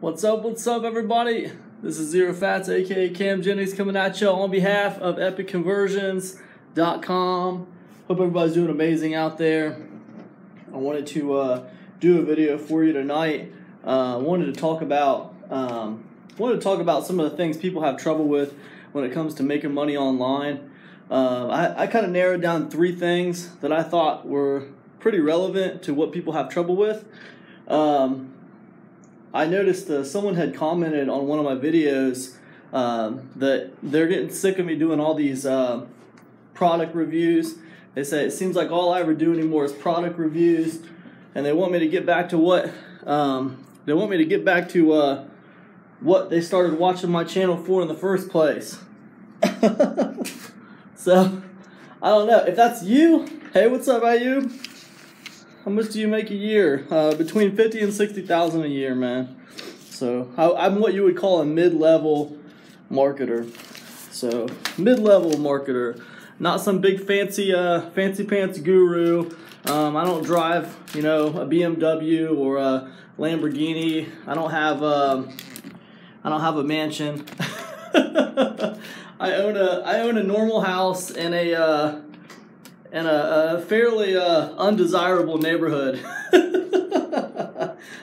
What's up, everybody? This is Zero Fats, aka Cam Jennings, coming at you on behalf of EpicConversions.com. Hope everybody's doing amazing out there. I wanted to do a video for you tonight. Wanted to talk about some of the things people have trouble with when it comes to making money online. I kind of narrowed down 3 things that I thought were pretty relevant to what people have trouble with. I noticed someone had commented on one of my videos that they're getting sick of me doing all these product reviews. They say it seems like all I ever do anymore is product reviews, and they want me to get back to what what they started watching my channel for in the first place. So I don't know if that's you. Hey, what's up, Ayub? How much do you make a year? Between 50 and 60,000 a year, man. So I'm what you would call a mid-level marketer. So mid-level marketer, not some big fancy pants guru. I don't drive, a BMW or a Lamborghini. I don't have a mansion. I own a normal house in a fairly undesirable neighborhood.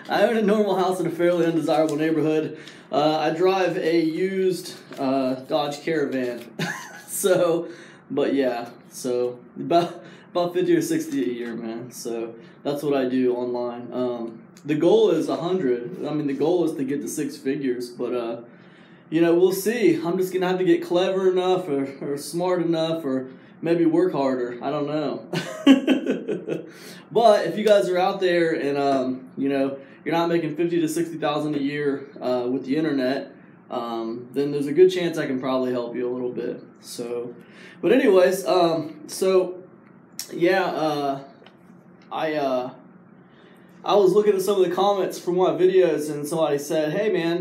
I own a normal house in a fairly undesirable neighborhood. I drive a used Dodge Caravan. But yeah, so about 50 or 60 a year, man. So that's what I do online. The goal is 100. I mean, the goal is to get to 6 figures, but we'll see. I'm just gonna have to get clever enough or smart enough or maybe work harder. I don't know. But if you guys are out there and you're not making 50 to 60,000 a year with the internet, then there's a good chance I can probably help you a little bit. So, but anyways, I was looking at some of the comments from my videos, and somebody said, "Hey man,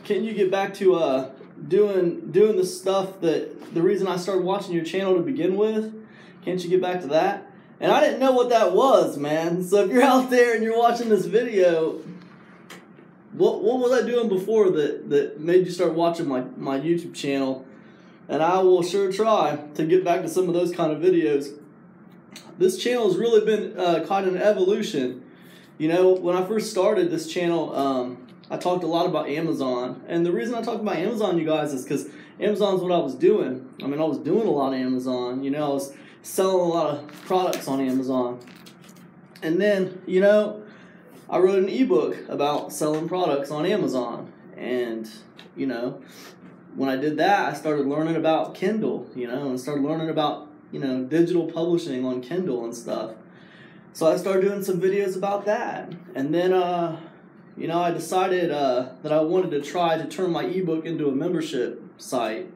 can you get back to doing the stuff that the reason I started watching your channel to begin with? Can't you get back to that?" And I didn't know what that was, man. So if you're out there and you're watching this video, what was I doing before that made you start watching my YouTube channel? And I will sure try to get back to some of those kind of videos. This channel has really been caught in an evolution. When I first started this channel, I talked a lot about Amazon. And the reason I talked about Amazon, you guys, is because Amazon's what I was doing. I mean, I was doing a lot of Amazon. I was selling a lot of products on Amazon. And then, I wrote an ebook about selling products on Amazon. And, when I did that, I started learning about Kindle, and started learning about, digital publishing on Kindle and stuff. So I started doing some videos about that. And then, I decided that I wanted to try to turn my ebook into a membership site.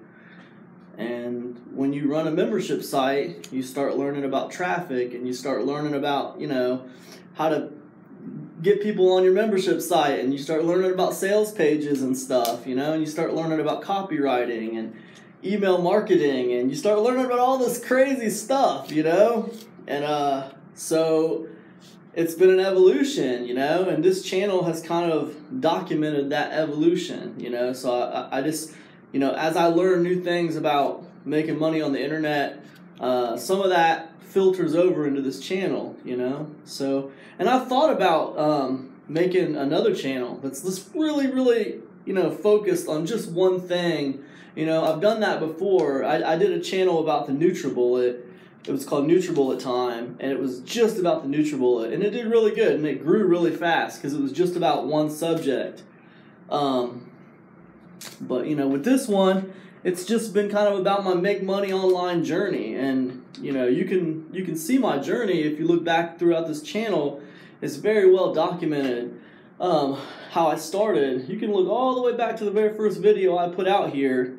And when you run a membership site, you start learning about traffic, and you start learning about, how to get people on your membership site, and you start learning about sales pages and stuff, and you start learning about copywriting and email marketing, and you start learning about all this crazy stuff, and so it's been an evolution, and this channel has kind of documented that evolution, so I just, as I learn new things about making money on the internet, some of that filters over into this channel, so, and I've thought about making another channel that's just really, really, focused on just one thing. I've done that before. I did a channel about the NutriBullet. It was called NutriBullet Time, and it was just about the NutriBullet, and it did really good, and it grew really fast because it was just about one subject. But with this one, it's just been kind of about my make money online journey, and you can see my journey if you look back throughout this channel. It's very well documented. How I started. You can look all the way back to the very first video I put out here,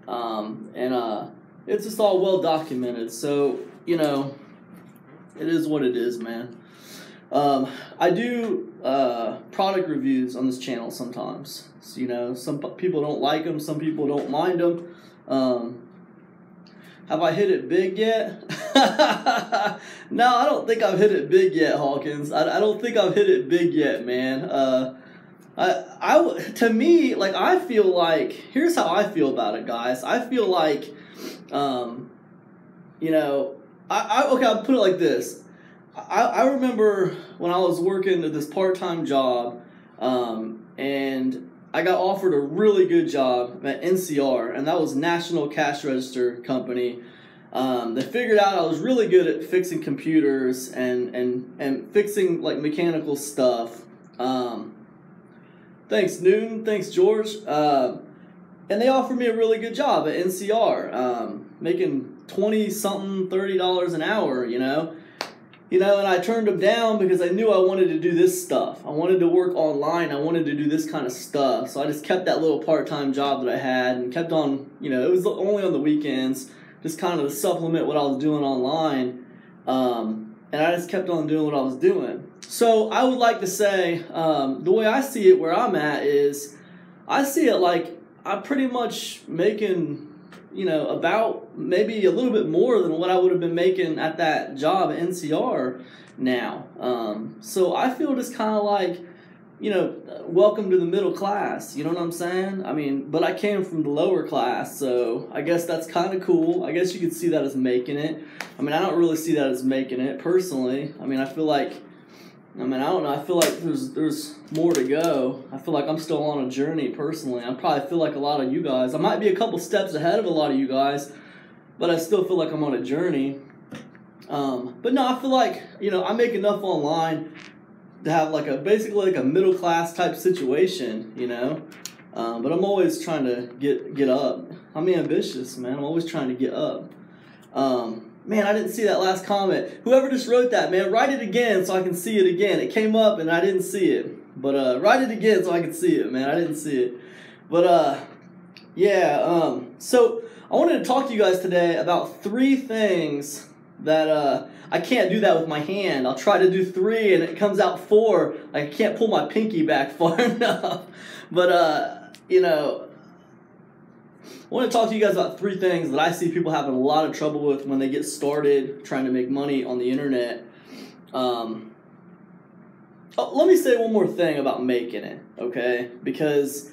and it's just all well documented. So it is what it is, man. I do product reviews on this channel sometimes. So, some people don't like them, some people don't mind them. Have I hit it big yet? No, I don't think I've hit it big yet, Hawkins. I don't think I've hit it big yet, man. To me, like, I feel like, here's how I feel about it, guys. I feel like, you know, okay, I'll put it like this. I remember when I was working at this part-time job, and I got offered a really good job at NCR, and that was National Cash Register Company. They figured out I was really good at fixing computers and fixing, like, mechanical stuff. Thanks, Noon. Thanks, George. And they offered me a really good job at NCR, making $20-something, $30 an hour, you know, and I turned them down because I knew I wanted to do this stuff. I wanted to work online. I wanted to do this kind of stuff. So I just kept that little part-time job that I had and kept on, you know, it was only on the weekends, just kind of to supplement what I was doing online. And I just kept on doing what I was doing. So I would like to say, the way I see it where I'm at is, I see it like I'm pretty much making, you know, about maybe a little bit more than what I would have been making at that job at NCR now. So I feel just kind of like, you know, welcome to the middle class, you know what I'm saying? I mean, but I came from the lower class, so I guess that's kind of cool. I guess you could see that as making it. I mean, I don't really see that as making it, personally. I mean, I feel like, I don't know, I feel like there's more to go. I feel like I'm still on a journey, personally. I probably feel like a lot of you guys. I might be a couple steps ahead of a lot of you guys, but I still feel like I'm on a journey. But no, I feel like, you know, I make enough online to have like basically like a middle class type situation, you know. But I'm always trying to get up. I'm ambitious, man. I'm always trying to get up. Man, I didn't see that last comment. Whoever just wrote that, man, write it again so I can see it again. It came up and I didn't see it. But write it again so I can see it, man. I didn't see it. But yeah, so I wanted to talk to you guys today about 3 things that I can't do that with my hand. I'll try to do 3 and it comes out 4. I can't pull my pinky back far enough. But you know, I want to talk to you guys about 3 things that I see people having a lot of trouble with when they get started trying to make money on the internet. Oh, let me say one more thing about making it, okay? Because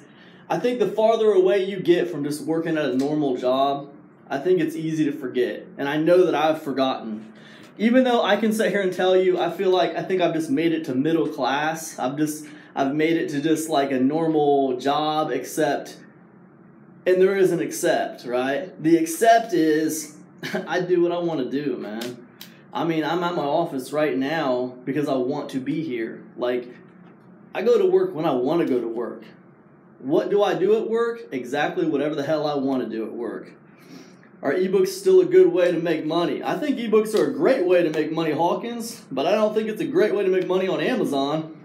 I think the farther away you get from just working at a normal job, I think it's easy to forget. And I know that I've forgotten. Even though I can sit here and tell you, I think I've just made it to middle class. I've made it to just like a normal job, except, and there is an except, right? The except is I do what I want to do, man. I mean, I'm at my office right now because I want to be here. Like, I go to work when I want to go to work. What do I do at work? Exactly whatever the hell I want to do at work. Are ebooks still a good way to make money? I think ebooks are a great way to make money, Hawkins, but I don't think it's a great way to make money on Amazon.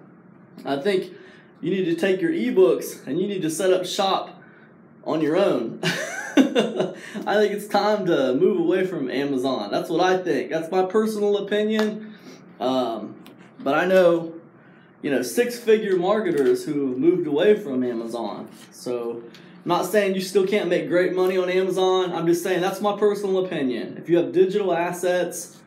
I think you need to take your ebooks and you need to set up shop on your own. I think it's time to move away from Amazon. That's what I think. That's my personal opinion. But I know, you know, 6-figure marketers who have moved away from Amazon. So I'm not saying you still can't make great money on Amazon. I'm just saying that's my personal opinion. If you have digital assets,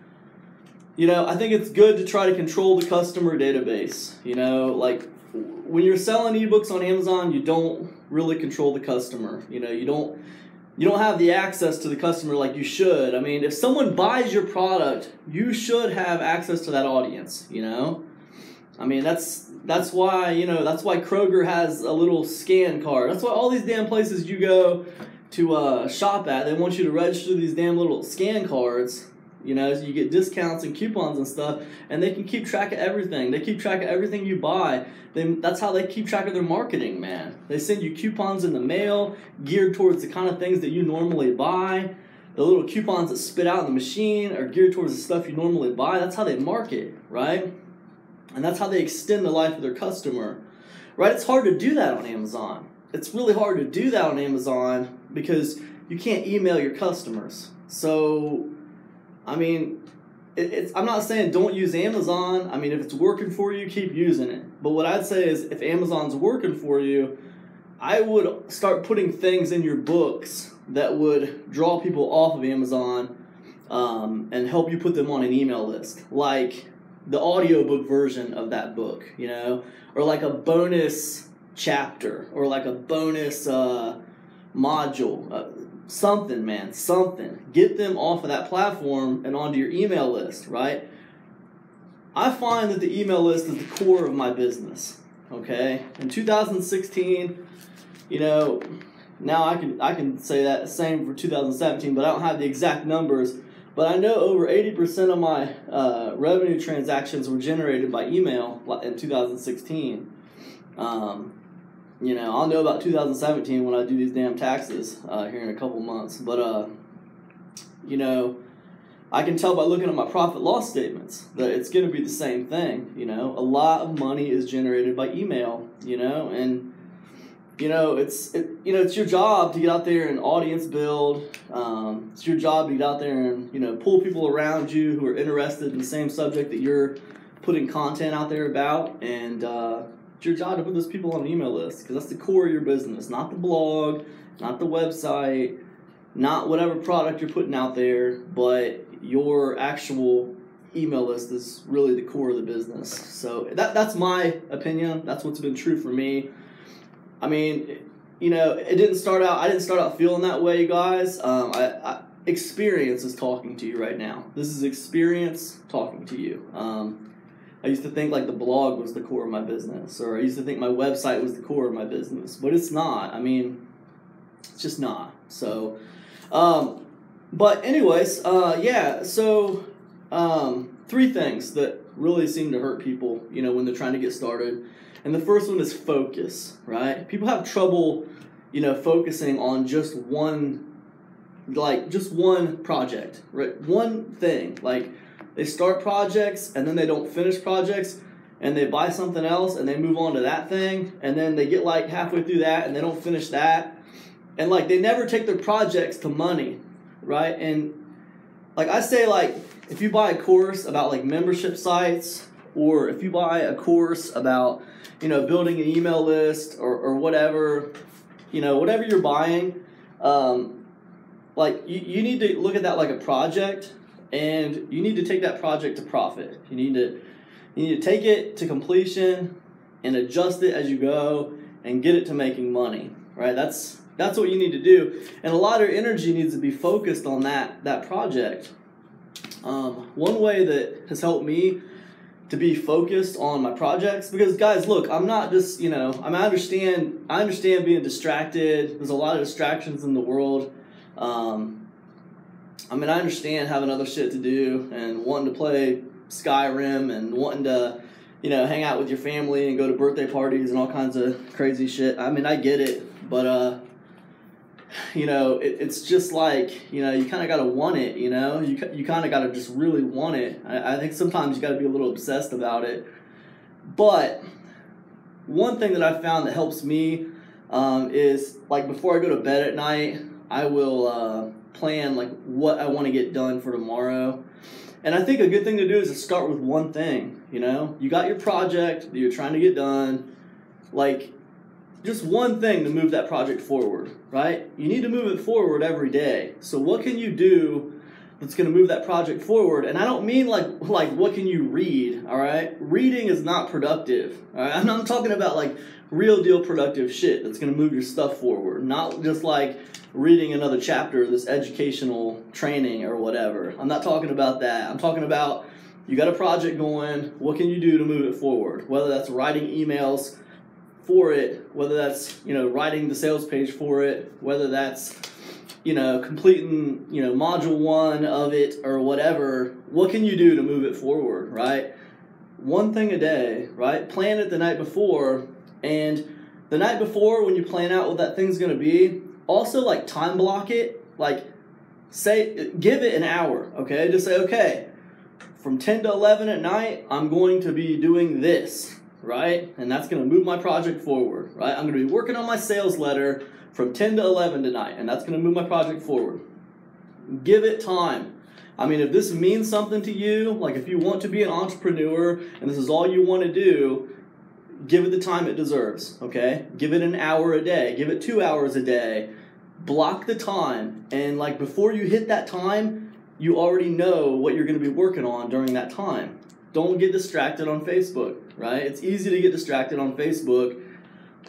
you know, I think it's good to try to control the customer database. You know, like when you're selling ebooks on Amazon, you don't really control the customer. You know, you don't have the access to the customer like you should. I mean, if someone buys your product, you should have access to that audience, you know? I mean, that's why, you know, that's why Kroger has a little scan card. That's why all these damn places you go to shop at, they want you to register these damn little scan cards, you know, so you get discounts and coupons and stuff, and they can keep track of everything. They keep track of everything you buy. That's how they keep track of their marketing, man. They send you coupons in the mail geared towards the kind of things that you normally buy. The little coupons that spit out in the machine are geared towards the stuff you normally buy. That's how they market, right? And that's how they extend the life of their customer, right? It's hard to do that on Amazon. It's really hard to do that on Amazon because you can't email your customers. So, I mean, I'm not saying don't use Amazon. I mean, if it's working for you, keep using it. But what I'd say is if Amazon's working for you, I would start putting things in your books that would draw people off of Amazon and help you put them on an email list. Like the audiobook version of that book, you know, or like a bonus chapter or like a bonus module, something, man, something. Get them off of that platform and onto your email list, right? I find that the email list is the core of my business, okay? In 2016, you know, now I can say that same for 2017, but I don't have the exact numbers. But I know over 80% of my revenue transactions were generated by email in 2016. You know, I'll know about 2017 when I do these damn taxes here in a couple months. But, you know, I can tell by looking at my profit loss statements that it's going to be the same thing. You know, a lot of money is generated by email, you know, and you know, it's your job to get out there and audience build. It's your job to get out there and, you know, pull people around you who are interested in the same subject that you're putting content out there about. And it's your job to put those people on an email list, because that's the core of your business, not the blog, not the website, not whatever product you're putting out there, but your actual email list is really the core of the business. So that's my opinion. That's what's been true for me. I mean, you know, I didn't start out feeling that way, you guys. Experience is talking to you right now. This is experience talking to you. I used to think like the blog was the core of my business, or I used to think my website was the core of my business, but it's not. I mean, it's just not. So, but anyways, yeah, so 3 things that really seem to hurt people, you know, when they're trying to get started. And the first one is focus, right? People have trouble, you know, focusing on just one project, right? One thing. Like, they start projects and then they don't finish projects, and they buy something else and they move on to that thing, and then they get like halfway through that and they don't finish that. And like, they never take their projects to money, right? And like I say, like, if you buy a course about like membership sites, or if you buy a course about, you know, building an email list or whatever, you know, whatever you're buying, like you need to look at that like a project, and you need to take that project to profit. You need to take it to completion and adjust it as you go and get it to making money, right? That's what you need to do. And a lot of your energy needs to be focused on that project. One way that has helped me to be focused on my projects, because guys, look, I'm not just, you know, I understand being distracted. There's a lot of distractions in the world. I mean, I understand having other shit to do and wanting to play Skyrim and wanting to, you know, hang out with your family and go to birthday parties and all kinds of crazy shit. I mean, I get it, but you know, it's just like, you know, you kind of got to want it, you know? You kind of got to just really want it. I think sometimes you got to be a little obsessed about it. But one thing that I found that helps me is, like, before I go to bed at night, I will plan, like, what I want to get done for tomorrow. And I think a good thing to do is to start with one thing, you know? You got your project that you're trying to get done, like, just one thing to move that project forward, right? You need to move it forward every day. So what can you do that's going to move that project forward? And I don't mean like what can you read, all right? Reading is not productive, all right? I'm talking about like real deal productive shit that's going to move your stuff forward, not just like reading another chapter of this educational training or whatever. I'm not talking about that. I'm talking about, you got a project going, what can you do to move it forward? Whether that's writing emails for it, whether that's, you know, writing the sales page for it, whether that's, you know, completing, you know, module 1 of it or whatever. What can you do to move it forward, right? One thing a day, right? Plan it the night before, and the night before when you plan out what that thing's going to be, also like time block it. Like, say, give it an hour, okay? Just say, okay, from 10 to 11 at night, I'm going to be doing this, right? And that's going to move my project forward, right? I'm going to be working on my sales letter from 10 to 11 tonight, and that's going to move my project forward. Give it time. I mean, if this means something to you, like if you want to be an entrepreneur and this is all you want to do, give it the time it deserves, okay? Give it an hour a day. Give it 2 hours a day. Block the time, and like before you hit that time, you already know what you're going to be working on during that time. Don't get distracted on Facebook, right? It's easy to get distracted on Facebook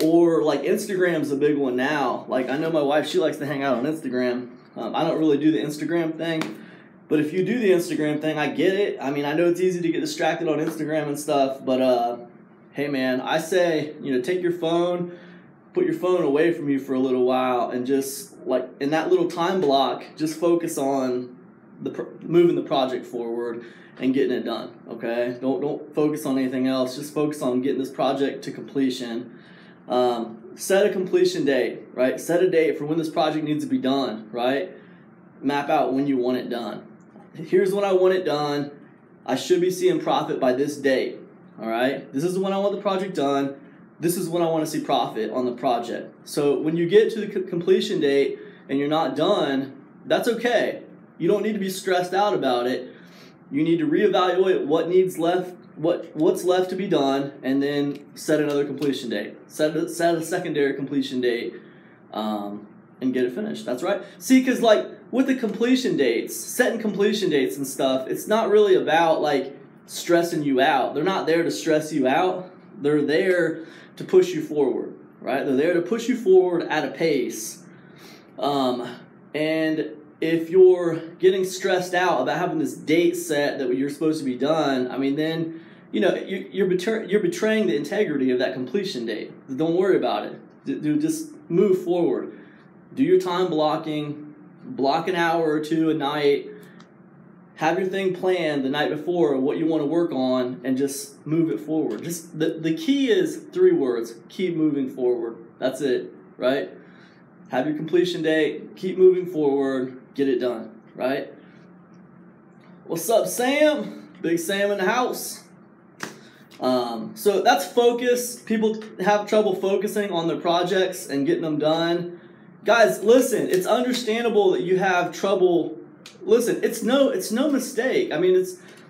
Or like Instagram's a big one now. Like I know my wife, she likes to hang out on Instagram. I don't really do the Instagram thing, but if you do the Instagram thing, I get it. I mean, I know it's easy to get distracted on Instagram and stuff, but hey man, I say, take your phone, put your phone away from you for a little while, and just like in that little time block, just focus on moving the project forward and getting it done. Okay, don't focus on anything else. Just focus on getting this project to completion. Set a completion date, right? Set a date for when this project needs to be done, right? Map out when you want it done. Here's when I want it done. I should be seeing profit by this date, all right? This is when I want the project done. This is when I want to see profit on the project. So when you get to the completion date and you're not done, that's okay. You don't need to be stressed out about it. You need to reevaluate what needs left, what's left to be done, and then set another completion date. Set a secondary completion date, and get it finished. That's right. See, because like with the completion dates, setting completion dates and stuff, it's not really about like stressing you out. They're not there to stress you out. They're there to push you forward, right? They're there to push you forward at a pace. And if you're getting stressed out about having this date set that you're supposed to be done, I mean, then you're betraying the integrity of that completion date. Don't worry about it. Just move forward. Do your time blocking. Block an hour or two a night. Have your thing planned the night before, what you want to work on, and just move it forward. Just the key is 3 words: keep moving forward. That's it, right? Have your completion date. Keep moving forward. Get it done, right? What's up, Sam? Big Sam in the house. So that's focus. People have trouble focusing on their projects and getting them done. Guys, listen, it's understandable that you have trouble. Listen, it's no mistake. I mean,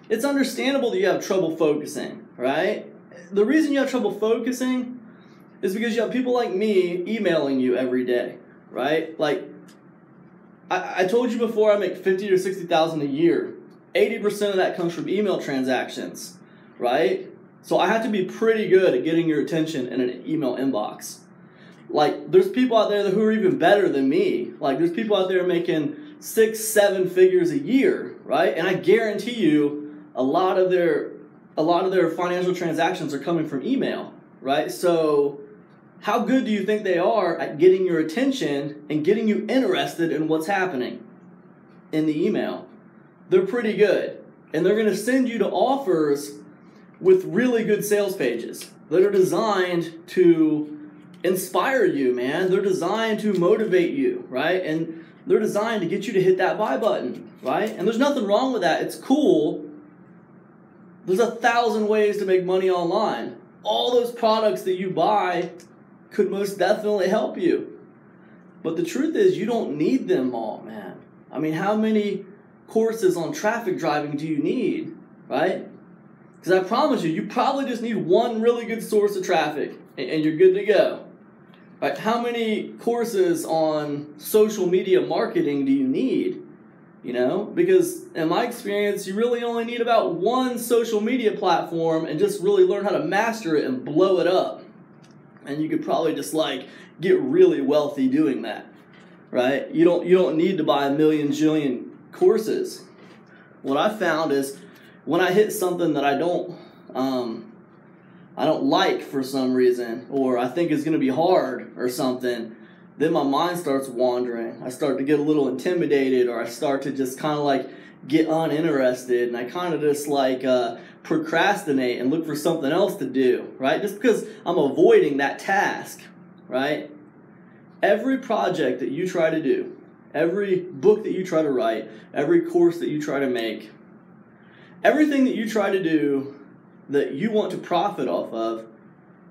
it's understandable that you have trouble focusing, right? The reason you have trouble focusing is because you have people like me emailing you every day, right? Like, I told you before, I make $50,000 or $60,000 a year. 80% of that comes from email transactions, right? So I have to be pretty good at getting your attention in an email inbox. Like, there's people out there who are even better than me. Like, there's people out there making 6-7 figures a year, right? And I guarantee you, a lot of their financial transactions are coming from email, right? So how good do you think they are at getting your attention and getting you interested in what's happening in the email? They're pretty good. And they're going to send you to offers with really good sales pages that are designed to inspire you, man. They're designed to motivate you, right? And they're designed to get you to hit that buy button, right? And there's nothing wrong with that. It's cool. There's 1,000 ways to make money online. All those products that you buy could most definitely help you. But the truth is, you don't need them all, man. I mean, how many courses on traffic driving do you need, right? Because I promise you, you probably just need one really good source of traffic and you're good to go. Right? How many courses on social media marketing do you need? Because in my experience, you really only need about one social media platform and just really learn how to master it and blow it up. And you could probably just like get really wealthy doing that, right? You don't need to buy a million jillion courses. What I found is when I hit something that I don't like for some reason, or I think is going to be hard or something, then my mind starts wandering. I start to get a little intimidated, or I start to just kind of like get uninterested, and I kind of just like procrastinate and look for something else to do, right? Just because I'm avoiding that task, right? Every project that you try to do, every book that you try to write, every course that you try to make, everything that you try to do that you want to profit off of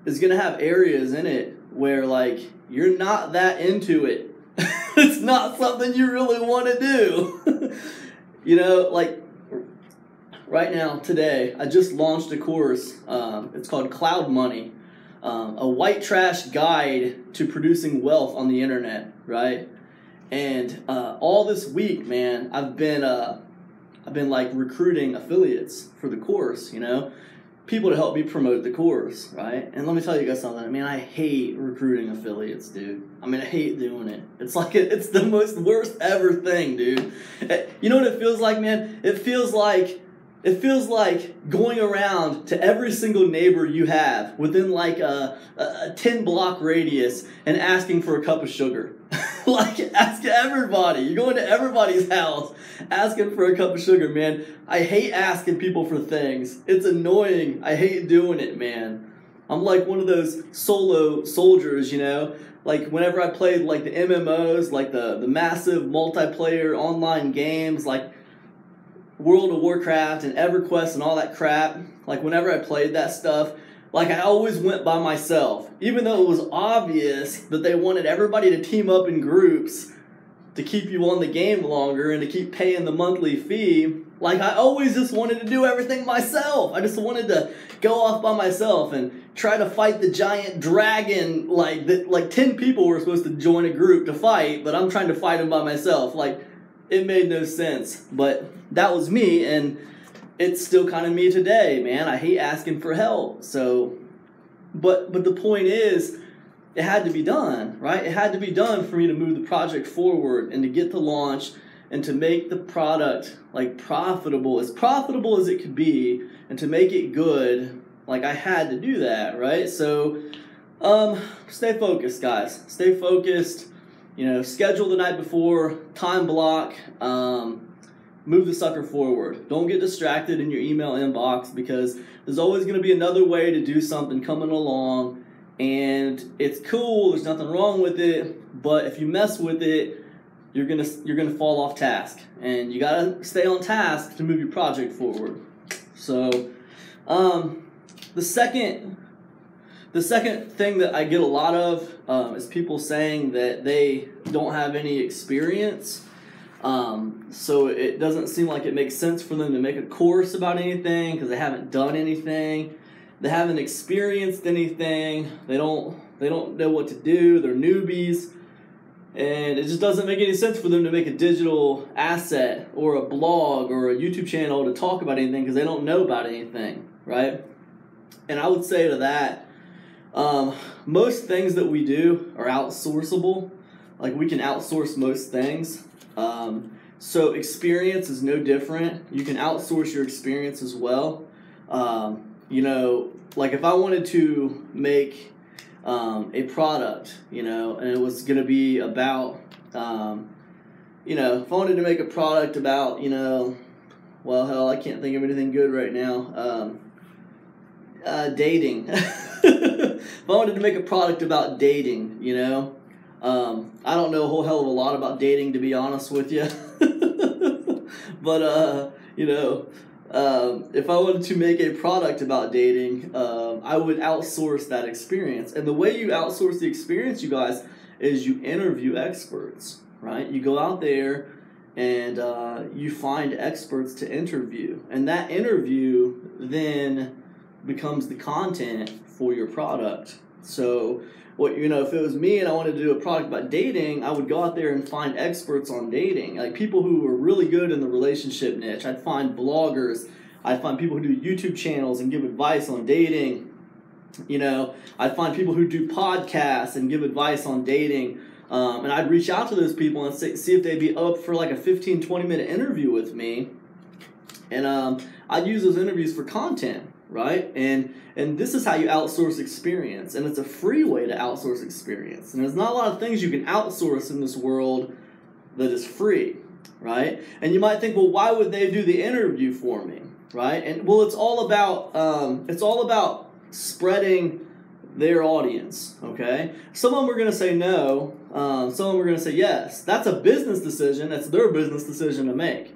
is going to have areas in it where like you're not that into it. It's not something you really want to do. Like right now, today, I just launched a course. It's called Cloud Money, a white trash guide to producing wealth on the internet, right? And all this week, man, I've been like recruiting affiliates for the course, people to help me promote the course, right? And let me tell you guys something. I mean, I hate recruiting affiliates, dude. I mean, I hate doing it. It's like it's the worst ever thing, dude. You know what it feels like, man? It feels like going around to every single neighbor you have within like a 10-block radius and asking for a cup of sugar. Like, ask everybody. You're going to everybody's house asking for a cup of sugar, man. I hate asking people for things. It's annoying. I hate doing it, man. I'm like one of those solo soldiers, you know? Like, whenever I played, like, the MMOs, like the massive multiplayer online games, like World of Warcraft and EverQuest and all that crap, like, whenever I played that stuff, like, I always went by myself. Even though it was obvious that they wanted everybody to team up in groups to keep you on the game longer and to keep paying the monthly fee, like, I always just wanted to do everything myself. I just wanted to go off by myself and try to fight the giant dragon. Like 10 people were supposed to join a group to fight, but I'm trying to fight him by myself. Like, it made no sense. But that was me, and it's still kind of me today, man. I hate asking for help. So, but the point is, it had to be done, right? It had to be done for me to move the project forward and to get to launch and to make the product like profitable as it could be, and to make it good. Like, I had to do that, right? So, stay focused, guys. Stay focused. You know, schedule the night before, time block. Move the sucker forward. Don't get distracted in your email inbox, because there's always going to be another way to do something coming along, and it's cool. There's nothing wrong with it, but if you mess with it, you're gonna fall off task, and you gotta stay on task to move your project forward. So, the second thing that I get a lot of is people saying that they don't have any experience. So it doesn't seem like it makes sense for them to make a course about anything because they haven't done anything. They haven't experienced anything. They don't know what to do. They're newbies. And it just doesn't make any sense for them to make a digital asset or a blog or a YouTube channel to talk about anything because they don't know about anything, right? And I would say to that, most things that we do are outsourceable. Like, we can outsource most things. So experience is no different. You can outsource your experience as well. You know, like if I wanted to make a product, you know, and it was going to be about, you know, if I wanted to make a product about, you know, well, hell, I can't think of anything good right now. Dating. If I wanted to make a product about dating, you know, I don't know a whole hell of a lot about dating, to be honest with you. But, you know, if I wanted to make a product about dating, I would outsource that experience. And the way you outsource the experience, you guys, is you interview experts, right? You go out there and you find experts to interview. And that interview then becomes the content for your product. So, you know, if it was me and I wanted to do a product about dating, I would go out there and find experts on dating, like people who are really good in the relationship niche. I'd find bloggers. I'd find people who do YouTube channels and give advice on dating. You know, I'd find people who do podcasts and give advice on dating. And I'd reach out to those people and see if they'd be up for like a 15, 20-minute interview with me. And I'd use those interviews for content, right? And this is how you outsource experience. And it's a free way to outsource experience. And there's not a lot of things you can outsource in this world that is free, right? And you might think, well, why would they do the interview for me, right? And well, it's all about spreading their audience, okay? Some of them are going to say no. Some of them are going to say yes. That's a business decision. That's their business decision to make.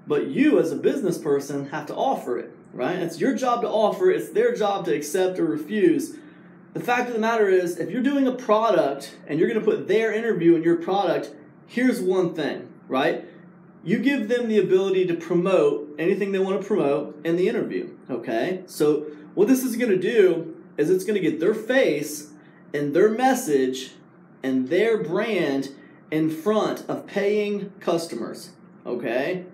But you, as a business person, have to offer it, right? It's your job to offer. It's their job to accept or refuse. The fact of the matter is, if you're doing a product and you're going to put their interview in your product, here's one thing, right? You give them the ability to promote anything they want to promote in the interview, okay? So what this is going to do is it's going to get their face and their message and their brand in front of paying customers, okay?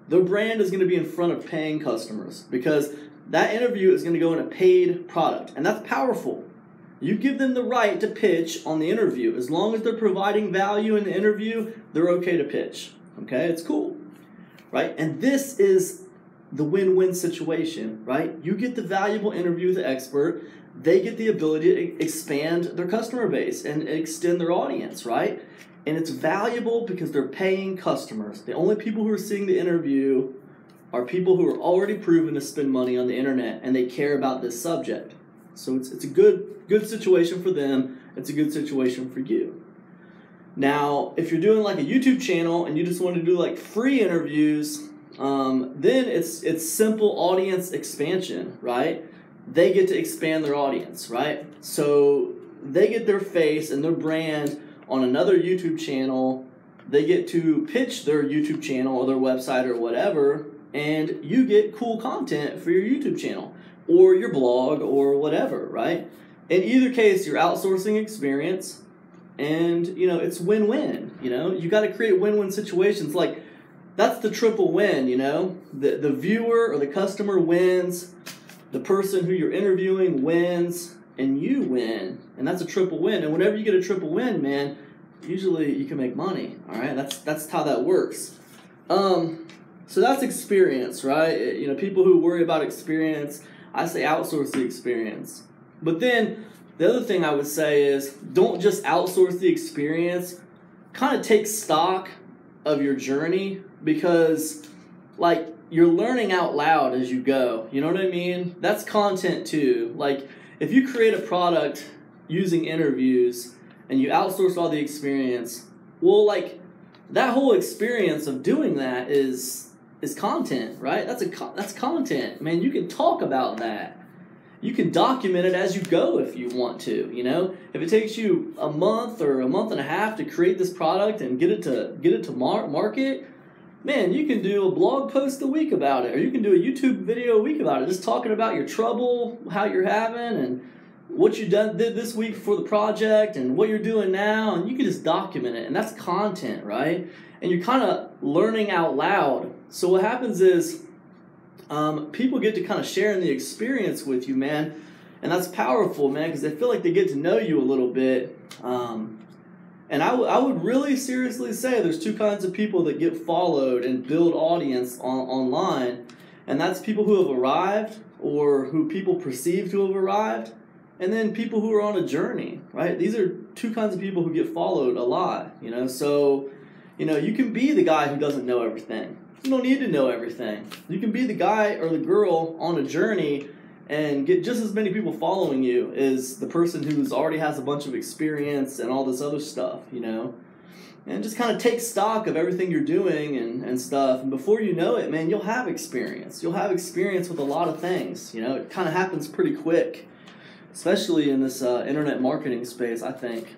Their brand is going to be in front of paying customers because that interview is going to go in a paid product, and that's powerful. You give them the right to pitch on the interview. As long as they're providing value in the interview, they're okay to pitch. Okay, it's cool, right? And this is the win-win situation, right? You get the valuable interview with the expert. They get the ability to expand their customer base and extend their audience, right? And it's valuable because they're paying customers. The only people who are seeing the interview are people who are already proven to spend money on the internet and they care about this subject. So it's a good situation for them. It's a good situation for you. Now, if you're doing like a YouTube channel and you just want to do like free interviews, then it's simple audience expansion, right? They get to expand their audience, right? So they get their face and their brand on another YouTube channel. They get to pitch their YouTube channel or their website or whatever, and you get cool content for your YouTube channel or your blog or whatever, right? In either case, you're outsourcing experience, and it's win-win. You got to create win-win situations. Like, that's the triple win. The viewer or the customer wins, the person who you're interviewing wins, and you win. And that's a triple win. And whenever you get a triple win, man, usually you can make money. All right, that's how that works. So that's experience, right? People who worry about experience, I say outsource the experience. But then the other thing I would say is don't just outsource the experience. Kind of take stock of your journey, because like you're learning out loud as you go. You know what I mean? That's content too. Like if you create a product using interviews and you outsource all the experience, well, like that whole experience of doing that is content, right? That's content, man. You can talk about that. You can document it as you go if you want to. If it takes you a month or a month and a half to create this product and get it to market, man, you can do a blog post a week about it, or you can do a YouTube video a week about it, just talking about your trouble, how you're having, and what you did this week for the project, and what you're doing now, and you can just document it, and that's content, right? And you're kind of learning out loud. So what happens is people get to kind of share in the experience with you, man, and that's powerful, man, because they feel like they get to know you a little bit. And I would really seriously say there's two kinds of people that get followed and build audience online, and that's people who have arrived or who people perceive to have arrived, and then people who are on a journey, right? These are two kinds of people who get followed a lot, So, you can be the guy who doesn't know everything. You don't need to know everything. You can be the guy or the girl on a journey and get just as many people following you as the person who's already has a bunch of experience and all this other stuff, And just kind of take stock of everything you're doing and stuff. And before you know it, man, you'll have experience. You'll have experience with a lot of things. It kind of happens pretty quick, especially in this internet marketing space, I think.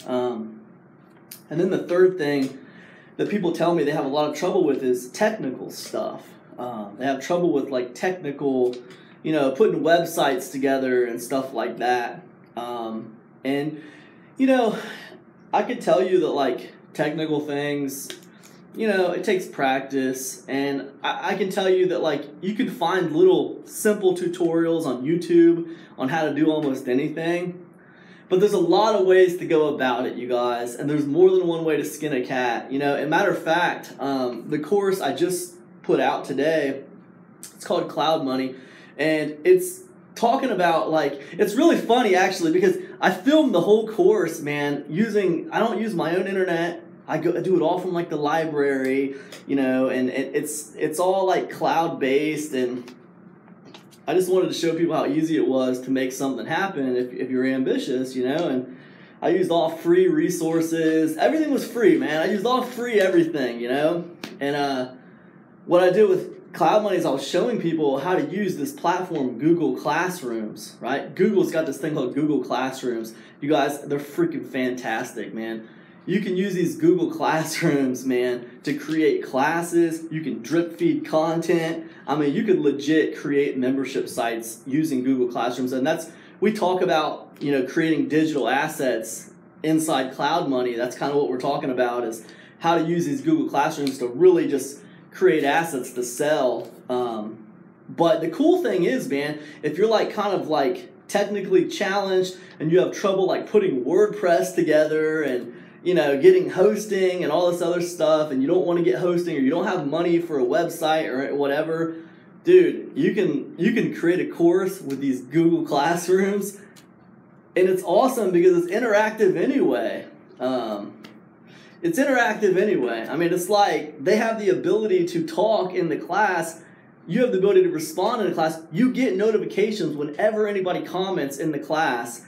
And then the third thing that people tell me they have a lot of trouble with is technical stuff. They have trouble with like technical, putting websites together and stuff like that. And I could tell you that like technical things, it takes practice. And I can tell you that like you can find little simple tutorials on YouTube on how to do almost anything. But there's a lot of ways to go about it, you guys, and there's more than one way to skin a cat. As a matter of fact, the course I just put out today, it's called Cloud Money, and it's talking about it's really funny actually, because I filmed the whole course, man, I don't use my own internet. I do it all from like the library, and it's all like cloud based, and I just wanted to show people how easy it was to make something happen if you're ambitious, and I used all free resources. Everything was free, man. I used all free everything, And what I did with Cloud Money is I was showing people how to use this platform, Google Classrooms, right? Google's got this thing called Google Classrooms. You guys, they're freaking fantastic, man. You can use these Google Classrooms, man, to create classes. You can drip feed content. I mean, you could legit create membership sites using Google Classrooms. And we talk about, creating digital assets inside Cloud Money. That's kind of what we're talking about, is how to use these Google Classrooms to really just create assets to sell. But the cool thing is, man, if you're like kind of like technically challenged and you have trouble like putting WordPress together and getting hosting and all this other stuff, and you don't want to get hosting or you don't have money for a website or whatever, dude, you can create a course with these Google Classrooms, and it's awesome because it's interactive anyway. It's interactive anyway. I mean, it's like they have the ability to talk in the class. You have the ability to respond in the class. You get notifications whenever anybody comments in the class.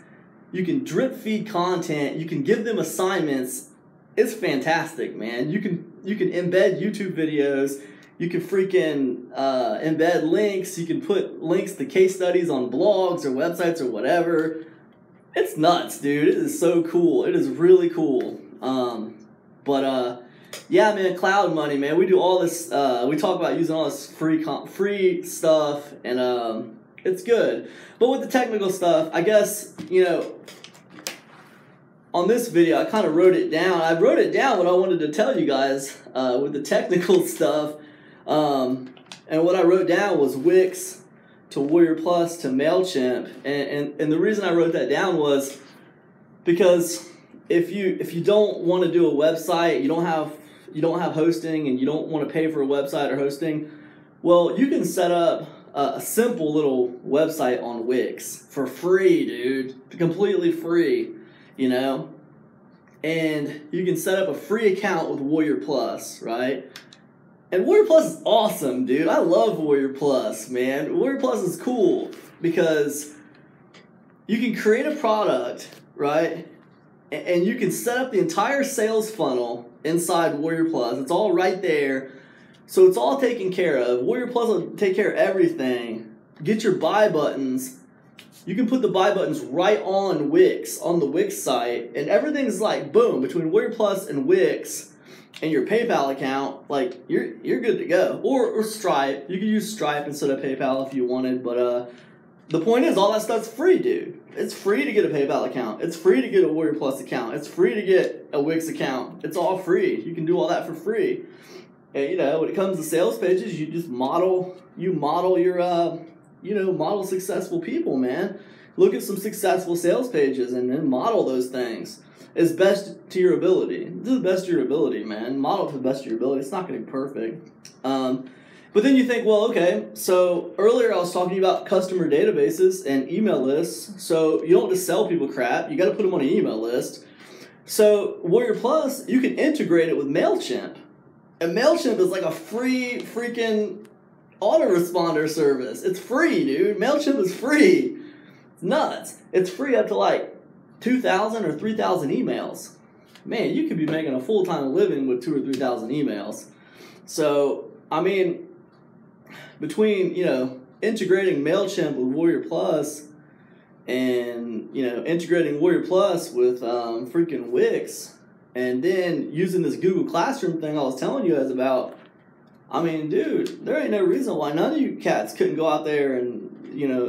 You can drip feed content. You can give them assignments. It's fantastic, man. You can embed YouTube videos. You can freaking embed links. You can put links to case studies on blogs or websites or whatever. It's nuts, dude. It is so cool. It is really cool. Yeah, man, cloud money, man. We do all this. We talk about using all this free stuff, and it's good. But with the technical stuff, I guess, on this video, I kind of wrote it down. I wrote it down what I wanted to tell you guys with the technical stuff. And what I wrote down was Wix to Warrior Plus to MailChimp. And the reason I wrote that down was because if you don't want to do a website, you don't have hosting, and you don't want to pay for a website or hosting, well, you can set up a simple little website on Wix for free, dude, completely free, and you can set up a free account with Warrior Plus, right? And Warrior Plus is awesome, dude. I love Warrior Plus, man. Warrior Plus is cool because you can create a product, right? And you can set up the entire sales funnel inside Warrior Plus. It's all right there. So it's all taken care of. Warrior Plus will take care of everything. Get your buy buttons. You can put the buy buttons right on Wix, on the Wix site. And everything's like, boom, between Warrior Plus and Wix and your PayPal account, like, you're good to go. Or Stripe. You can use Stripe instead of PayPal if you wanted. But the point is, all that stuff's free, dude. It's free to get a PayPal account. It's free to get a Warrior Plus account. It's free to get a Wix account. It's all free. You can do all that for free. And, when it comes to sales pages, you just model your, model successful people, man. Look at some successful sales pages and then model those things as best to your ability. Do the best of your ability, man. Model to the best of your ability. It's not going to be perfect. But then you think, well, okay, so earlier I was talking about customer databases and email lists. So you don't just sell people crap. You got to put them on an email list. So Warrior Plus, you can integrate it with MailChimp. And MailChimp is like a free freaking autoresponder service. It's free, dude. MailChimp is free. It's nuts. It's free up to like 2,000 or 3,000 emails. Man, you could be making a full-time living with 2,000 or 3,000 emails. So, I mean, between, integrating MailChimp with Warrior Plus and, integrating Warrior Plus with freaking Wix, and then using this Google Classroom thing I was telling you guys about, I mean, dude, there ain't no reason why none of you cats couldn't go out there and,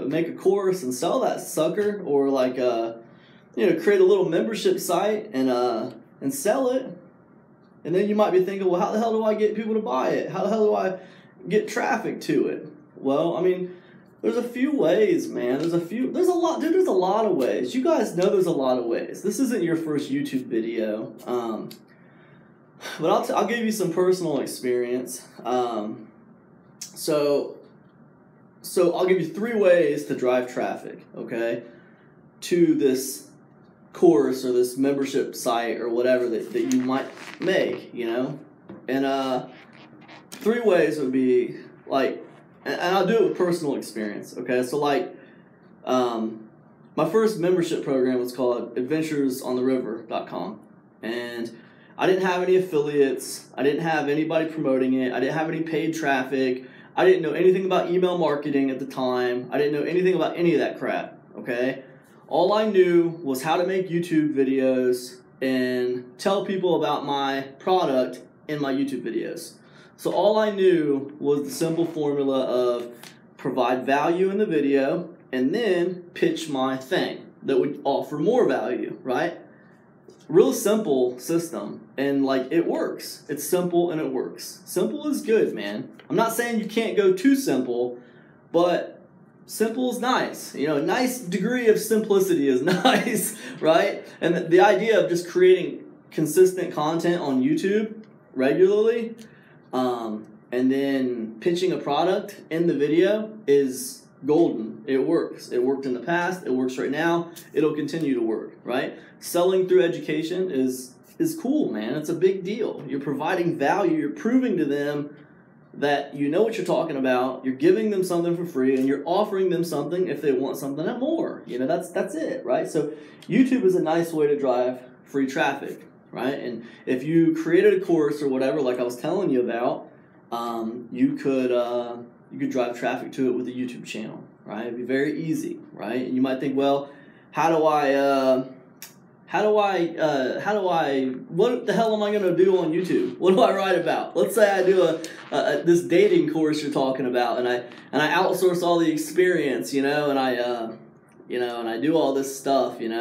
make a course and sell that sucker, or like, create a little membership site and sell it. And then you might be thinking, well, how the hell do I get people to buy it? How the hell do I get traffic to it? Well, I mean, there's a few ways, man. There's a lot of ways. You guys know there's a lot of ways. This isn't your first YouTube video. But I'll give you some personal experience. So I'll give you 3 ways to drive traffic, okay, to this course or this membership site or whatever that you might make, And 3 ways would be like, and I'll do it with personal experience, okay? So like, my first membership program was called adventuresontheriver.com, and I didn't have any affiliates. I didn't have anybody promoting it. I didn't have any paid traffic. I didn't know anything about email marketing at the time. I didn't know anything about any of that crap, okay? All I knew was how to make YouTube videos and tell people about my product in my YouTube videos. So all I knew was the simple formula of provide value in the video and then pitch my thing that would offer more value, right? Real simple system, and like, it works. It's simple and it works. Simple is good, man. I'm not saying you can't go too simple, but simple is nice. You know, a nice degree of simplicity is nice, right? And the idea of just creating consistent content on YouTube regularly, and then pitching a product in the video is golden. It works. It worked in the past. It works right now. It'll continue to work, right? Selling through education is cool, man. It's a big deal. You're providing value. You're proving to them that you know what you're talking about. You're giving them something for free, and you're offering them something if they want something more. You know, that's it, right? So YouTube is a nice way to drive free traffic, right? And if you created a course or whatever, like I was telling you about, you could drive traffic to it with a YouTube channel, right? It'd be very easy, right? And you might think, well, what the hell am I going to do on YouTube? What do I write about? Let's say I do this dating course you're talking about, and I outsource all the experience, and I do all this stuff, and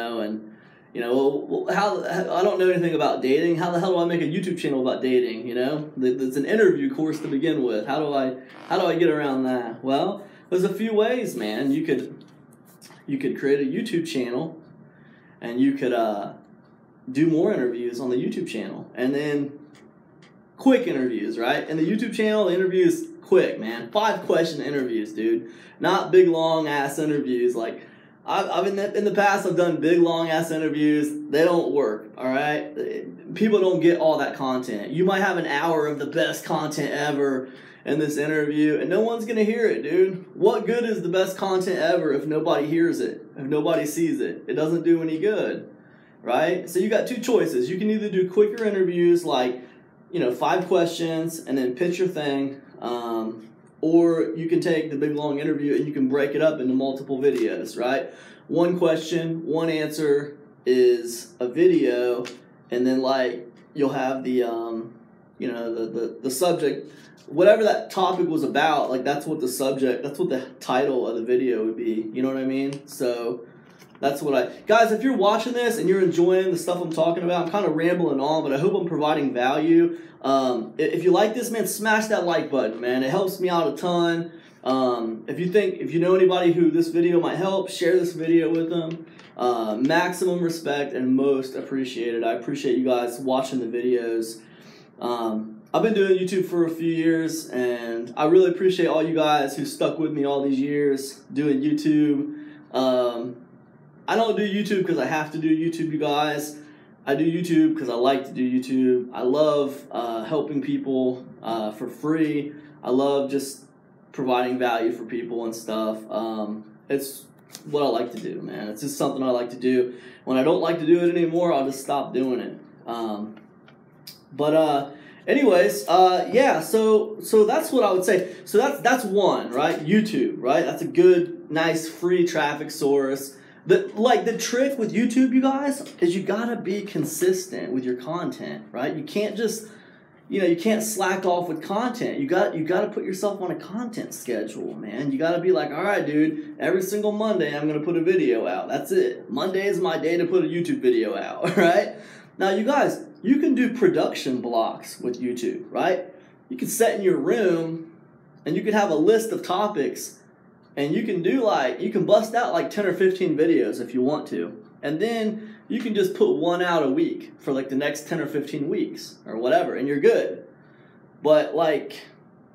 how I don't know anything about dating. How the hell do I make a YouTube channel about dating? It's an interview course to begin with. How do I get around that? Well, there's a few ways, man. You could create a YouTube channel, and you could do more interviews on the YouTube channel, and then quick interviews, right? And the YouTube channel, the interviews quick, man. 5-question interviews, dude. Not big long ass interviews like. I've in the past I've done big long ass interviews. They don't work, all right? People don't get all that content. You might have an hour of the best content ever in this interview, and no one's gonna hear it, dude. What good is the best content ever if nobody hears it, if nobody sees it? It doesn't do any good, right? So you got 2 choices. You can either do quicker interviews like 5 questions and then pitch your thing, or you can take the big long interview and you can break it up into multiple videos, right? 1 question, 1 answer is a video, and then you'll have the the subject, whatever that topic was about, that's what the title of the video would be. You know what I mean? So that's what guys, if you're watching this and you're enjoying the stuff I'm talking about, I'm kind of rambling on, but I hope I'm providing value. If you like this, man, smash that like button, man. It helps me out a ton. If you know anybody who this video might help, share this video with them. Maximum respect and most appreciated. I appreciate you guys watching the videos. I've been doing YouTube for a few years, and I really appreciate all you guys who stuck with me all these years doing YouTube. I don't do YouTube because I have to do YouTube, you guys. I do YouTube because I like to do YouTube. I love helping people for free. I love just providing value for people and stuff. It's what I like to do, man. It's just something I like to do. When I don't like to do it anymore, I'll just stop doing it. Anyways, yeah, so that's what I would say. So that's one, right? YouTube, right? That's a good, nice, free traffic source. The trick with YouTube, you guys, is you gotta be consistent with your content, right? You can't just, you can't slack off with content. You gotta put yourself on a content schedule, man. You gotta be like, all right, dude, every single Monday I'm gonna put a video out. That's it. Monday is my day to put a YouTube video out, all right? Now, you guys, you can do production blocks with YouTube, right? You can set in your room, and you can have a list of topics. And you can do you can bust out 10 or 15 videos if you want to. And then you can just put 1 out a week for the next 10 or 15 weeks or whatever, and you're good. But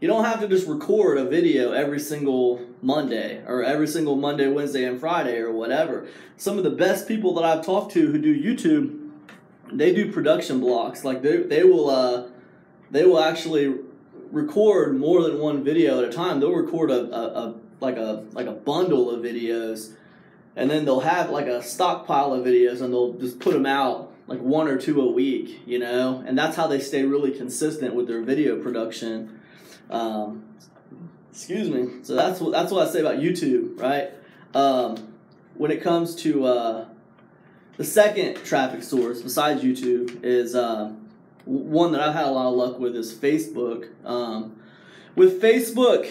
you don't have to just record a video every single Monday or every single Monday, Wednesday, and Friday or whatever. Some of the best people that I've talked to who do YouTube, they do production blocks. They will actually record more than 1 video at a time. They'll record a bundle of videos, and then they'll have a stockpile of videos, and they'll just put them out 1 or 2 a week, and that's how they stay really consistent with their video production. Excuse me. So that's what I say about YouTube, right? When it comes to the second traffic source besides YouTube is one that I've had a lot of luck with is Facebook. With Facebook,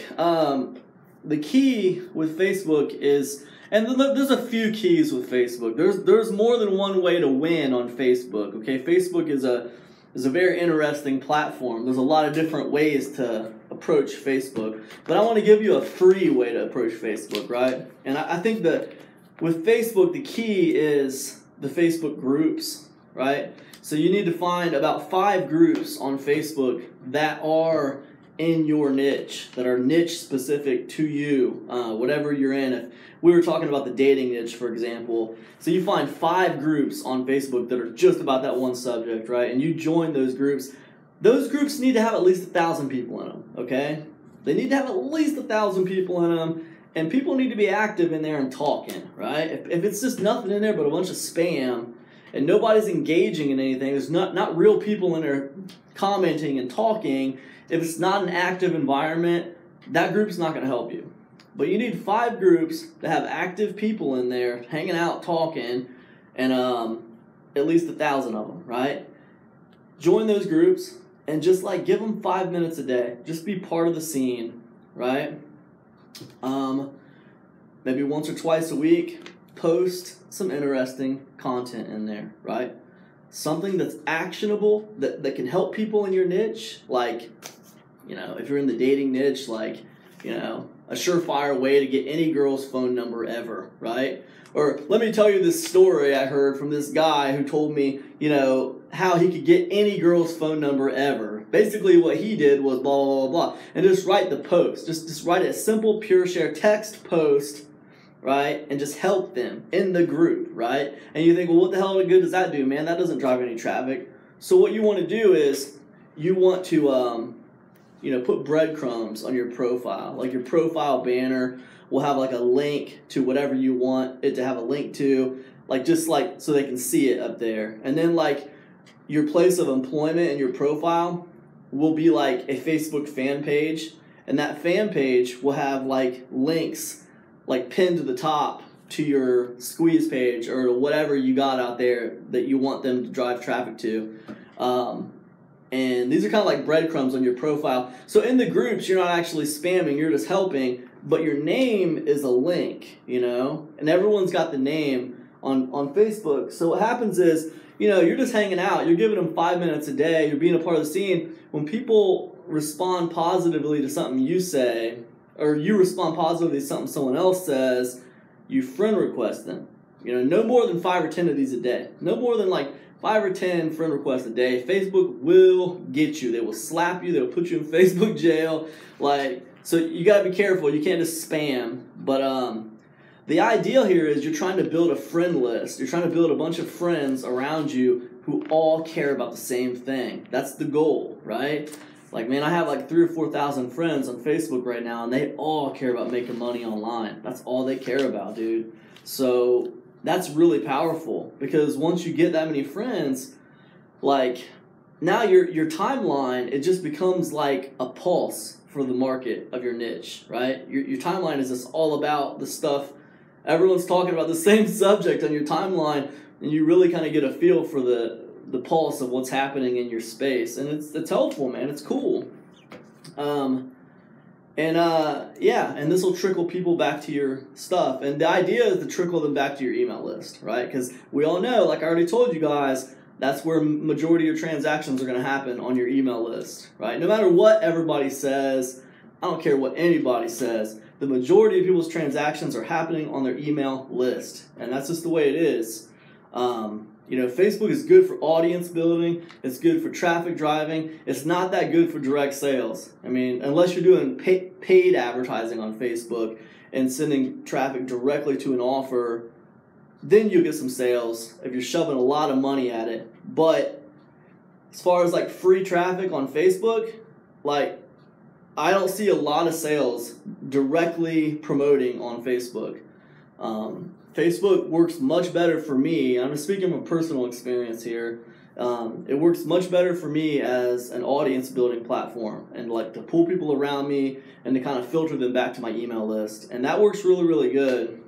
the key with Facebook is, and there's a few keys with Facebook. There's more than one way to win on Facebook. Okay, Facebook is a very interesting platform. There's a lot of different ways to approach Facebook. But I want to give you a free way to approach Facebook, right? And I think that with Facebook, the key is the Facebook groups, right? So you need to find about 5 groups on Facebook that are in your niche, that are niche specific to you, whatever you're in. If we were talking about the dating niche, for example, so you find 5 groups on Facebook that are just about that one subject, right? And you join those groups. Those groups need to have at least 1,000 people in them, okay? They need to have at least 1,000 people in them, and people need to be active in there and talking, right? If it's just nothing in there but a bunch of spam, and nobody's engaging in anything, there's not real people in there commenting and talking, if it's not an active environment, that group's not going to help you. But you need 5 groups that have active people in there, hanging out, talking, and at least 1,000 of them, right? Join those groups and just like give them 5 minutes a day. Just be part of the scene, right? Maybe once or twice a week, post some interesting content in there, right? Something that's actionable, that can help people in your niche, like, you know, if you're in the dating niche, like, you know, a surefire way to get any girl's phone number ever, right? Or let me tell you this story I heard from this guy who told me, you know, how he could get any girl's phone number ever. Basically what he did was blah, blah, blah, blah. And just write the post. Just write a simple pure share text post, right? And just help them in the group, right? And you think, well, what the hell good does that do, man? That doesn't drive any traffic. So what you want to do is you want to, you know, put breadcrumbs on your profile. Like your profile banner will have like a link to whatever you want it to have a link to, like just like so they can see it up there. And then like your place of employment and your profile will be like a Facebook fan page, and that fan page will have like links like pinned to the top to your squeeze page or whatever you got out there that you want them to drive traffic to. And these are kind of like breadcrumbs on your profile. So in the groups, you're not actually spamming, you're just helping, but your name is a link, you know? And everyone's got the name on Facebook. So what happens is, you know, you're just hanging out, you're giving them 5 minutes a day, you're being a part of the scene. When people respond positively to something you say, or you respond positively to something someone else says, you friend request them. You know, no more than 5 or 10 of these a day. No more than like 5 or 10 friend requests a day. Facebook will get you. They will slap you. They'll put you in Facebook jail. Like, so you got to be careful. You can't just spam. But the ideal here is you're trying to build a friend list. You're trying to build a bunch of friends around you who all care about the same thing. That's the goal, right? Like, man, I have like 3,000 or 4,000 friends on Facebook right now, and they all care about making money online. That's all they care about, dude. So that's really powerful, because once you get that many friends, like, now your timeline, it just becomes like a pulse for the market of your niche, right? Your timeline is just all about the stuff. Everyone's talking about the same subject on your timeline, and you really kind of get a feel for the pulse of what's happening in your space. And it's helpful, man. It's cool. Yeah, and this will trickle people back to your stuff. And the idea is to trickle them back to your email list, right? Because we all know, like I already told you guys, that's where majority of your transactions are going to happen, on your email list, right? No matter what everybody says, I don't care what anybody says, the majority of people's transactions are happening on their email list. And that's just the way it is. You know, Facebook is good for audience building. It's good for traffic driving. It's not that good for direct sales. I mean, unless you're doing paid advertising on Facebook and sending traffic directly to an offer, then you'll get some sales if you're shoving a lot of money at it. But as far as like free traffic on Facebook, like, I don't see a lot of sales directly promoting on Facebook. Facebook works much better for me. I'm just speaking from personal experience here. It works much better for me as an audience building platform, and like to pull people around me and to kind of filter them back to my email list. And that works really, really good.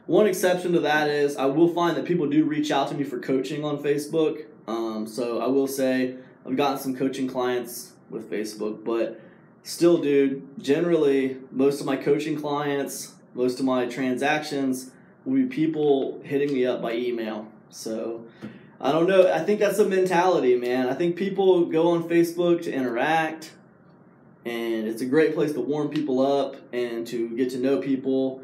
One exception to that is I will find that people do reach out to me for coaching on Facebook. So I will say I've gotten some coaching clients with Facebook, but still, dude, generally most of my coaching clients, most of my transactions will be people hitting me up by email. So I don't know. I think that's a mentality, man. I think people go on Facebook to interact, and it's a great place to warm people up and to get to know people.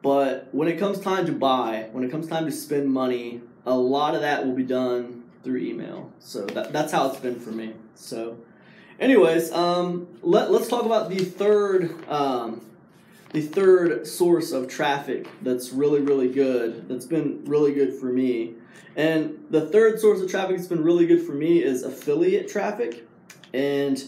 But when it comes time to buy, when it comes time to spend money, a lot of that will be done through email. So that's how it's been for me. So anyways, let's talk about the third source of traffic that's really, really good, that's been really good for me. And the third source of traffic that's been really good for me is affiliate traffic. And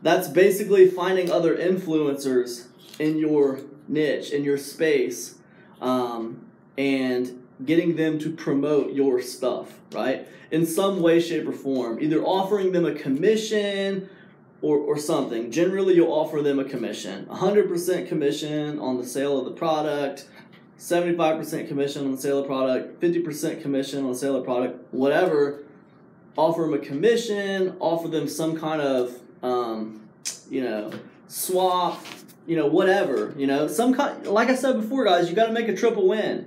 that's basically finding other influencers in your niche, in your space, and getting them to promote your stuff, right? In some way, shape, or form. Either offering them a commission or something. Generally, you'll offer them a commission. 100% commission on the sale of the product, 75% commission on the sale of the product, 50% commission on the sale of the product, whatever. Offer them a commission, offer them some kind of, swap, whatever, some kind. Like I said before, guys, you got to make a triple win.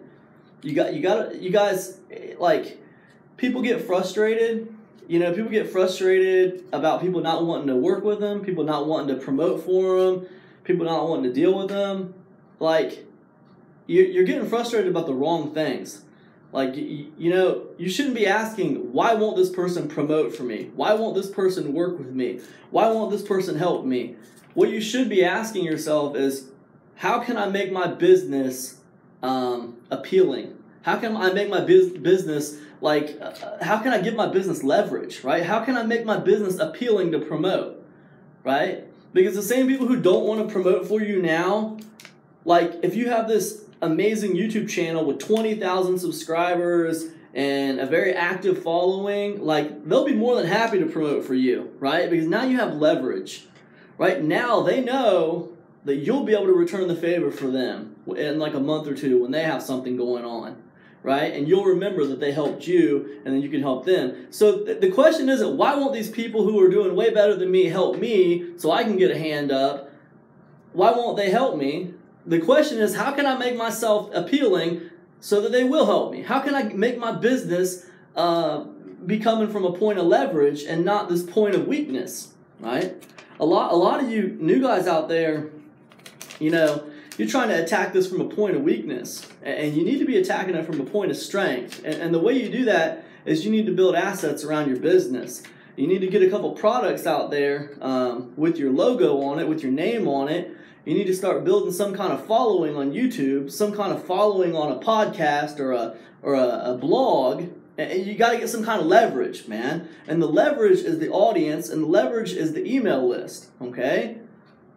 You guys, like, people get frustrated. People get frustrated about people not wanting to work with them, people not wanting to promote for them, people not wanting to deal with them. Like, you're getting frustrated about the wrong things. Like, you shouldn't be asking, why won't this person promote for me? Why won't this person work with me? Why won't this person help me? What you should be asking yourself is, how can I make my business appealing? How can I make my business, how can I give my business leverage, right? How can I make my business appealing to promote, right? Because the same people who don't want to promote for you now, like, if you have this amazing YouTube channel with 20,000 subscribers and a very active following, like, they'll be more than happy to promote for you, right? Because now you have leverage, right? Now they know that you'll be able to return the favor for them in like a month or two when they have something going on, right? And you'll remember that they helped you, and then you can help them. So the question isn't, why won't these people who are doing way better than me help me so I can get a hand up? Why won't they help me? The question is, how can I make myself appealing so that they will help me? How can I make my business be coming from a point of leverage and not this point of weakness, right? A lot of you new guys out there, you're trying to attack this from a point of weakness, and you need to be attacking it from a point of strength. And the way you do that is you need to build assets around your business. You need to get a couple products out there with your logo on it, with your name on it. You need to start building some kind of following on YouTube, some kind of following on a podcast or a blog. And you got to get some kind of leverage, man. And the leverage is the audience, and the leverage is the email list, okay?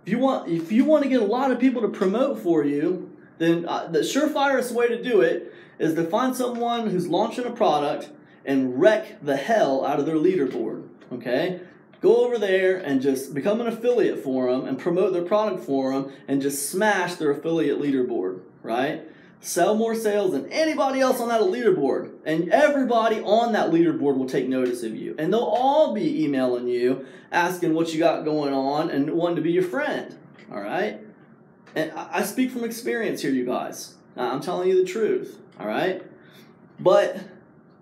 If you want to get a lot of people to promote for you, then the surefirest way to do it is to find someone who's launching a product and wreck the hell out of their leaderboard, okay? Go over there and just become an affiliate for them and promote their product for them and just smash their affiliate leaderboard, right? Sell more sales than anybody else on that leaderboard. And everybody on that leaderboard will take notice of you. And they'll all be emailing you, asking what you got going on and wanting to be your friend, all right? And I speak from experience here, you guys. I'm telling you the truth, all right? But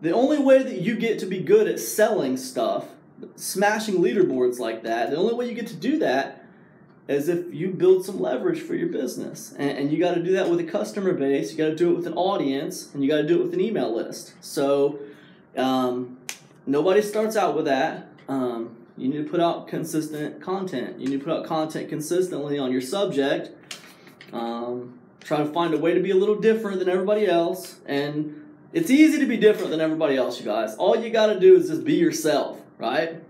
the only way that you get to be good at selling stuff, smashing leaderboards like that, the only way you get to do that is if you build some leverage for your business. And you got to do that with a customer base, you got to do it with an audience, and you got to do it with an email list. So nobody starts out with that. You need to put out consistent content. You need to put out content consistently on your subject. Try to find a way to be a little different than everybody else. And it's easy to be different than everybody else, you guys. All you got to do is just be yourself, right?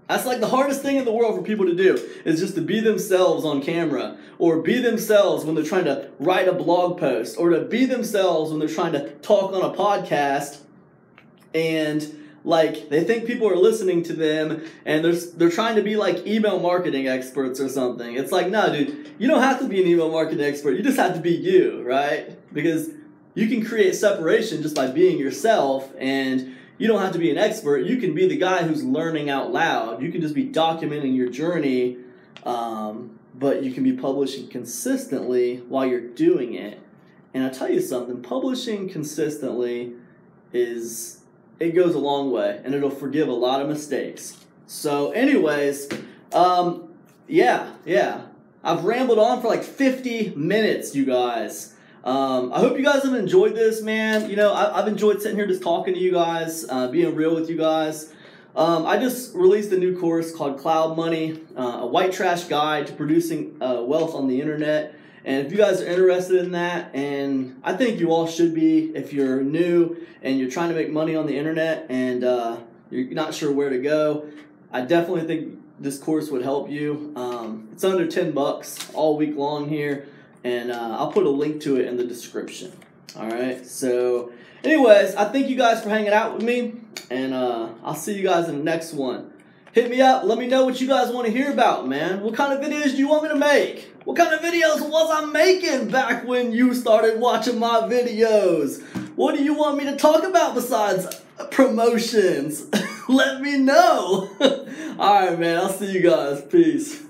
That's like the hardest thing in the world for people to do, is just to be themselves on camera, or be themselves when they're trying to write a blog post, or to be themselves when they're trying to talk on a podcast, and like they think people are listening to them, and they're trying to be like email marketing experts or something. It's like, no, dude, you don't have to be an email marketing expert. You just have to be you, right? Because you can create separation just by being yourself, and you don't have to be an expert. You can be the guy who's learning out loud. You can just be documenting your journey, but you can be publishing consistently while you're doing it. And I'll tell you something, publishing consistently is it goes a long way, and it'll forgive a lot of mistakes. So anyways, yeah. I've rambled on for like 50 minutes, you guys. I hope you guys have enjoyed this, man. You know, I've enjoyed sitting here just talking to you guys, being real with you guys. I just released a new course called Cloud Money, a white trash guide to producing wealth on the internet. And if you guys are interested in that, and I think you all should be if you're new and you're trying to make money on the internet and you're not sure where to go, I definitely think this course would help you. It's under $10 all week long here, and I'll put a link to it in the description. All right, so anyways, I thank you guys for hanging out with me, and I'll see you guys in the next one. Hit me up. Let me know what you guys want to hear about, man. What kind of videos do you want me to make? What kind of videos was I making back when you started watching my videos? What do you want me to talk about besides promotions? Let me know. All right, man. I'll see you guys. Peace.